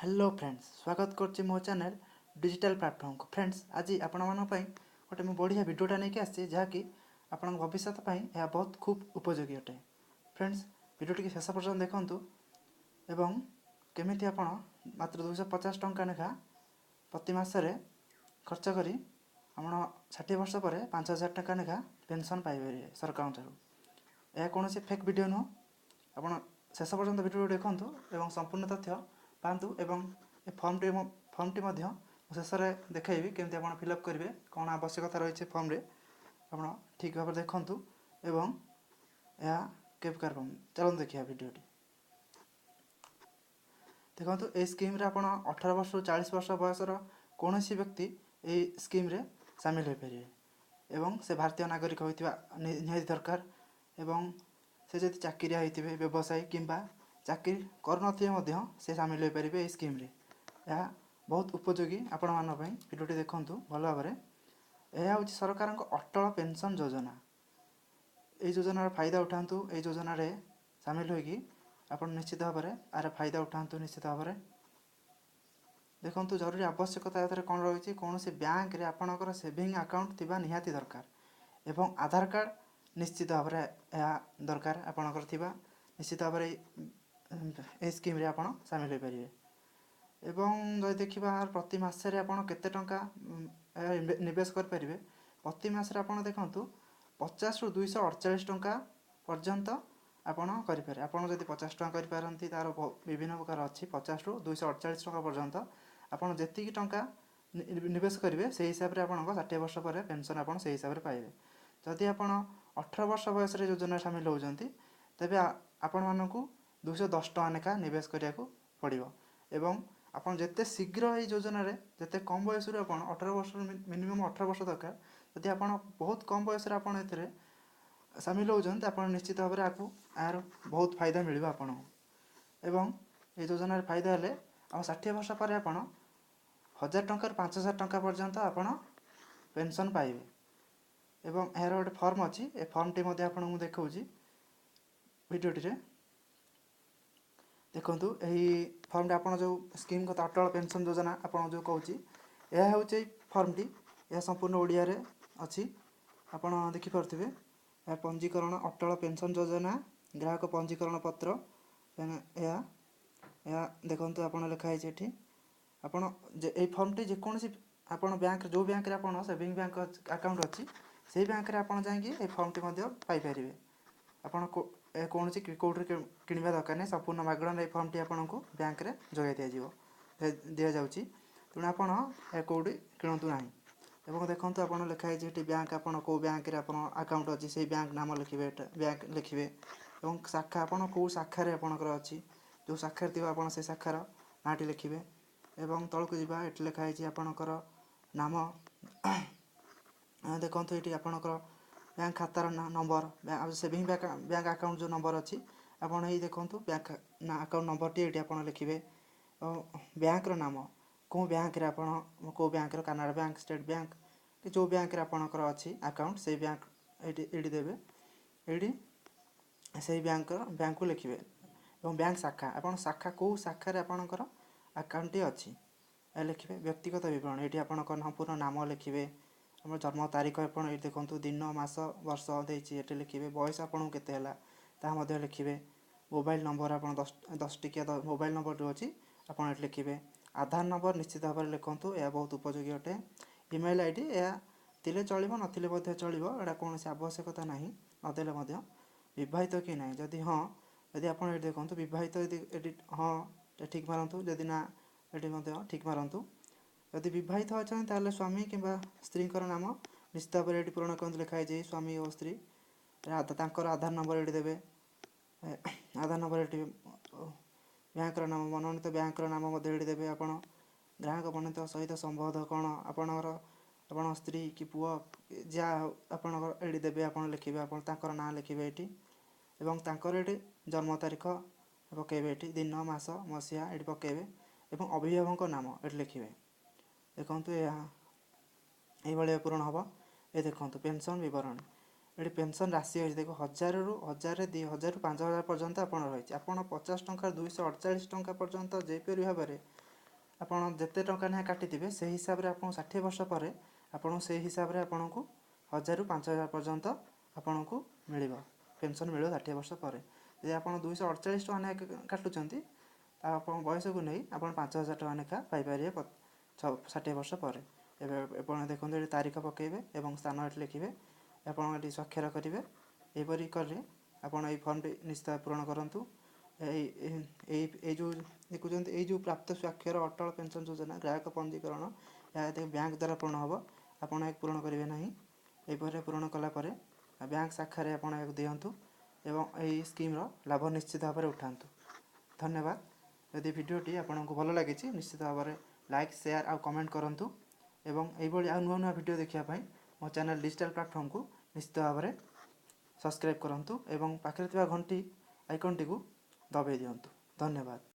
Hello friends, स्वागत करछि मो चैनल डिजिटल प्लेटफॉर्म को। फ्रेंड्स, आज आपण मानक पई गोटे मो बढ़िया वीडियोटा नहीं आसी जहाँकि आपण भविष्य यह बहुत खूब उपयोगी अटे। फ्रेंड्स, वीडियो शेष पर्यटन देखंतु एवं केमिति आपण मात्र 250 टंका लेखा प्रति मासरे खर्च करी आपण 60 वर्ष पर 5000 टंका लेखा पेंशन पाइबे सरकार ठारू। यह कौन फेक वीडियो नुह। आपण शेष पर्यटन वीडियो देखंतु एवं संपूर्ण तथ्य पातु एवं ए फर्मटी शेष में देखी केमती आप फिलअप करेंगे, कौन आवश्यकता रही फर्म रे आप ठीक भाव देखूँ एवं यह केप्रकार चलते देखिए वीडियोटी। देखो ये स्कीम रे आप 18 वर्ष 40 वर्ष बयसर कौन व्यक्ति ये स्कीम रे सामिल हो पारे एवं से भारतीय नागरिक होता निहाती दरकार एवं से जब चाकरिया होते व्यवसायी किंबा चाकरी कर से सामिल हो पारे ये स्कीम रे। यह बहुत उपयोगी आपण मान भिडियोटी देखूँ भल भाव। यह हूँ सरकार अटल पेंशन योजना। ये योजनार फायदा उठातु। ये योजना सामिल होगी आप निश्चित भाव में यार फायदा उठातु निश्चित भाव में। देखो जरूरी आवश्यकता कौन रही कौन से बैंक रे आपणकर सेविंग अकाउंट थिबा निहाती दरकार एवं आधार कार्ड निश्चित भाव में यह दरकार आपणकर थिबा निश्चित भाव में स्कीम रे आपण सामिल हो पारे। एवं जब देखा प्रति मसरे आप केते टंका निवेश करें प्रति मसरे आप देखु 50 रु 248 टंका पर्यंत आपण करें। आपड़ जब 50 टंका करें तार विभिन्न प्रकार अच्छी 50 रु 248 टंका पर्यंत आपड़ जी टंका निवेश करेंगे से हिसाब से आप 60 वर्ष पर पेंशन आप हिसाब से पाइबे। जदि आप 18 वर्ष बयस योजना सामिल होती तेज आपण मानक 210 टंका लेखा निवेश करने को पड़ो एवं आपन जिते शीघ्र ये योजना जिते कम बयस आप 18 वर्ष मिनिमम 18 वर्ष दरकार। जदि आप बहुत कम बयस सामिल होती आप निश्चित भाव में आपको यार बहुत फायदा मिल आपन एवं ये योजना फायदा हेले आ 60 वर्ष पर आप 1000 टंका 5000 टंका पर्यंत आप पेंशन पाइबे। एवं यार गोटे फर्म अच्छी ए फर्मटी आपको देखा भिडियोटी देखु। यही फर्म आप जो स्कीम कथा अटल पेंशन योजना आप जो कहूँ यह हूँ फर्मटी यह संपूर्ण ओडिया रे अच्छी आप देखिपे। यह पंजीकरण अटल पेंशन योजना ग्राहक पंजीकरण पत्र यह देखो आप लिखाई ये आपड़ ये फर्मटी जेकोसी आप बैंक जो बैंक आप सेविंग बैंक अकाउंट अच्छी से बैंक रे आप जाए फर्मटी पाइपर आपड़ कौन कौटे कि दरकार नहीं संपूर्ण मागण फर्मटी आपको बैंक रे जोगाई दि जाऊँ तेणु आपड़ कौटी किणतु ना। एवं देखो आप लिखाई ये बैंक आप बैंक रे अकाउंट अच्छी से बैंक नाम लिखे बैंक लिखे और शाखा आपड़ कौ शाखार आपणकर अच्छी जो शाखार थी आप से शाखार नाटी लिखे एवं तौक जावा ये लिखाई आपणकर नाम देखो ये आपणकर बैंक खातार नंबर सेविंग बैंक अकाउंट जो नंबर अच्छी आपड़ ये देखो बैंक अकाउंट नंबर टी ये आप लिखे और बैंक नाम कौ बैंक रे आपड़ कौ bank Canada bank state bank कि जो बैंक आपणकर अच्छी अकाउंट से बैंक ये देवे ये से बैंक को लिखे और बैंक शाखा आप शाखा कौ शाखार आपणकर अकाउंट अच्छी लिखे व्यक्तिगत विवरण ये आपणकर संपूर्ण नाम लिखे आम जन्म तारीख आप देखो दिन मास वर्ष देती लिखे बयस आपको केते लिखे मोबाइल नंबर आप 10 टिकिया मोबाइल नंबर जो अच्छी आप लिखे आधार नंबर निश्चित भाव में लिखुँ यह बहुत उपयोगी अटे। ईमेल आईडी यह थे चलो ना चलो यहाँ कौन आवश्यकता ना नदेले बहित कि ना जदि हाँ जदि आप देखो बहित यदि हाँ ठीक मारतु जदि ना ये ठीक मारतु जदि बहित अच्छा स्वामी कि स्त्री नाम निश्चित भाव में पूरण करते लिखाई स्वामी और स्त्री आधार नंबर ये देवे आधार नंबर ये बैंक नाम मनोनीत बैंक नाम ये देवे आप ग्राहक मनोनीत सहित संबंध कौन आप स्त्री कि पुआ जहाँ आप ये देवे आप लिखे आप ना लिखे ये ये जन्म तारीख पकेबे ये दिन मास मसीहा ये पकेबे और अभिभावक नाम ये लिखे देखो ये पूरण हम ये देखो पेंशन विवरण ये पेंशन राशि अच्छी देखो 1000 रु 2000 5000 पर्यंत आप रही आप 50 टंका 248 टंका पर्यंत जेपरी भाव में ଆପଣ ଯେତେ ଟଙ୍କା ନେଖା କାଟିଥିବେ ସେହି ହିସାବରେ ଆପଣ 60 ବର୍ଷ ପରେ ଆପଣ ସେହି ହିସାବରେ ଆପଣଙ୍କୁ 1000 ରୁ 5000 ପର୍ଯ୍ୟନ୍ତ ଆପଣଙ୍କୁ ମିଳିବ, ପେନସନ୍ ମିଳିବ 60 ବର୍ଷ ପରେ। ଯଦି ଆପଣ 248 ଟଙ୍କା ନେଖା କାଟୁଛନ୍ତି ଆପଣ ବୟସକୁ ନେଇ ଆପଣ 5000 ଟଙ୍କା ଲେଖା ପାଇପାରିବେ 60 ବର୍ଷ ପରେ। ଏବେ ଆପଣ ଦେଖନ୍ତୁ ଏଠି ତାରିଖ ପକାଇବେ ଏବଂ ସ୍ଥାନ ଏଠି ଲେଖିବେ, ଆପଣ ଏଠି ସ୍ୱାକ୍ଷର କରିବେ। ଏହିପରି କଲେ ଆପଣ ଏଇ ଫର୍ମଟି ନିଶ୍ଚିତ ପୂରଣ କରନ୍ତୁ। ଏଇ ଯେଉଁ ଦେଖୁଛନ୍ତି ଏଇ ଯେଉଁ ପ୍ରାପ୍ତ ସ୍ୱାକ୍ଷର ଅଟଳ ପେନ୍ସନ୍ ଯୋଜନା ଗ୍ରାହକ ପଞ୍ଜୀକରଣ, ଏହା ବ୍ୟାଙ୍କ ଦ୍ୱାରା ପୂରଣ ହେବ, ଆପଣ ଏହାକୁ ପୂରଣ କରିବେ ନାହିଁ। ଏହିପରି ପୂରଣ କଲା ପରେ ବ୍ୟାଙ୍କ ଶାଖାରେ ଆପଣ ଏହାକୁ ଦିଅନ୍ତୁ ଏବଂ ଏହି ସ୍କିମ୍ର ଲାଭ ନିଶ୍ଚିତ ଭାବରେ ଉଠାନ୍ତୁ। ଧନ୍ୟବାଦ। ଯଦି ଭିଡ଼ିଓଟି ଆପଣଙ୍କୁ ଭଲ ଲାଗିଛି ନିଶ୍ଚିତ ଭାବରେ ଲାଇକ୍, ସେୟାର ଆଉ କମେଣ୍ଟ କରନ୍ତୁ ଏବଂ ଏହିଭଳି ଆଉ ନୂଆ ନୂଆ ଭିଡ଼ିଓ ଦେଖିବା ପାଇଁ ମୋ ଚ୍ୟାନେଲ୍ ଡିଜିଟାଲ ପ୍ଲାଟଫର୍ମକୁ ନିଶ୍ଚିତ ଭାବରେ ସବସ୍କ୍ରାଇବ୍ କରନ୍ତୁ ଏବଂ ପାଖରେ ଥିବା ଘଣ୍ଟି ଆଇକନ୍ଟିକୁ ଦବାଇ ଦିଅନ୍ତୁ। ଧନ୍ୟବାଦ।